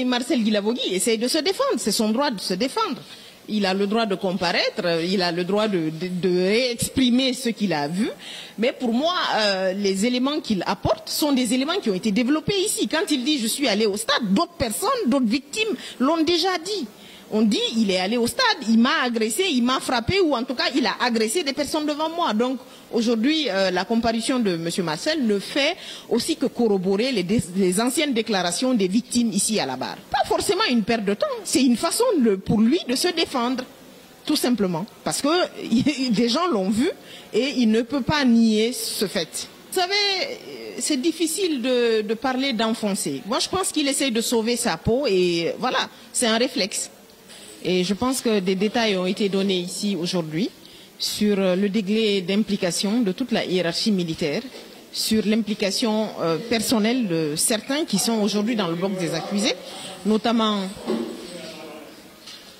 Marcel Guilavogui essaye de se défendre, c'est son droit de se défendre. Il a le droit de comparaître, il a le droit de exprimer ce qu'il a vu. Mais pour moi, les éléments qu'il apporte sont des éléments qui ont été développés ici. Quand il dit « je suis allé au stade », d'autres personnes, d'autres victimes l'ont déjà dit. On dit « il est allé au stade, il m'a agressé, il m'a frappé » ou en tout cas il a agressé des personnes devant moi. Donc aujourd'hui, la comparution de M. Marcel ne fait aussi que corroborer les anciennes déclarations des victimes ici à la barre. Pas forcément une perte de temps, c'est une façon pour lui de se défendre. Tout simplement. Parce que des gens l'ont vu et il ne peut pas nier ce fait. Vous savez, c'est difficile de parler d'enfoncer. Moi je pense qu'il essaye de sauver sa peau et voilà, c'est un réflexe. Et je pense que des détails ont été donnés ici aujourd'hui sur le degré d'implication de toute la hiérarchie militaire, sur l'implication personnelle de certains qui sont aujourd'hui dans le bloc des accusés, notamment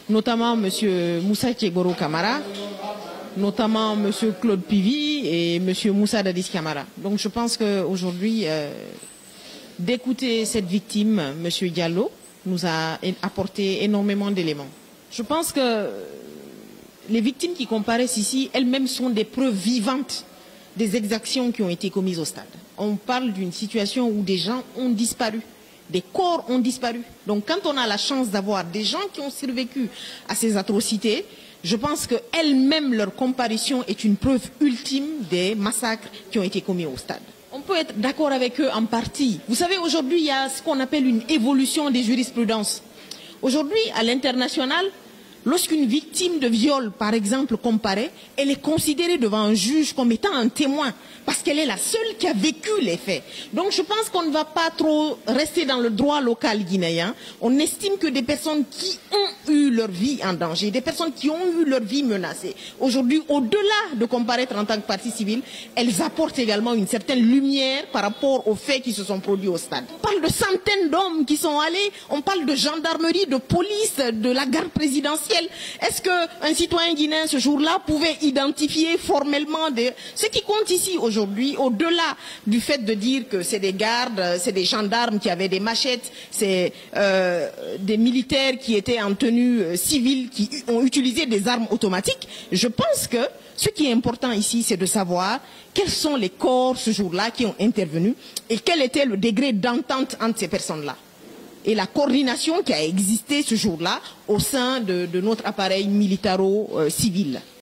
M. Moussa Tchegoro Camara, notamment M. Claude Pivy et M. Moussa Dadis Camara. Donc je pense qu'aujourd'hui, d'écouter cette victime, M. Diallo, nous a apporté énormément d'éléments. Je pense que les victimes qui comparaissent ici, elles-mêmes sont des preuves vivantes des exactions qui ont été commises au stade. On parle d'une situation où des gens ont disparu, des corps ont disparu. Donc quand on a la chance d'avoir des gens qui ont survécu à ces atrocités, je pense qu'elles-mêmes, leur comparution est une preuve ultime des massacres qui ont été commis au stade. On peut être d'accord avec eux en partie. Vous savez, aujourd'hui, il y a ce qu'on appelle une évolution des jurisprudences. Aujourd'hui, à l'international, lorsqu'une victime de viol, par exemple, comparaît, elle est considérée devant un juge comme étant un témoin, parce qu'elle est la seule qui a vécu les faits. Donc je pense qu'on ne va pas trop rester dans le droit local guinéen. On estime que des personnes qui ont eu leur vie en danger, des personnes qui ont eu leur vie menacée, aujourd'hui, au-delà de comparaître en tant que partie civile, elles apportent également une certaine lumière par rapport aux faits qui se sont produits au stade. On parle de centaines d'hommes qui sont allés, on parle de gendarmerie, de police, de la garde présidentielle. Est-ce qu'un citoyen guinéen ce jour-là pouvait identifier formellement ce qui compte ici aujourd'hui, au-delà du fait de dire que c'est des gardes, c'est des gendarmes qui avaient des machettes, c'est des militaires qui étaient en tenue civile, qui ont utilisé des armes automatiques. Je pense que ce qui est important ici, c'est de savoir quels sont les corps ce jour-là qui ont intervenu et quel était le degré d'entente entre ces personnes-là. Et la coordination qui a existé ce jour-là au sein de notre appareil militaro-civil.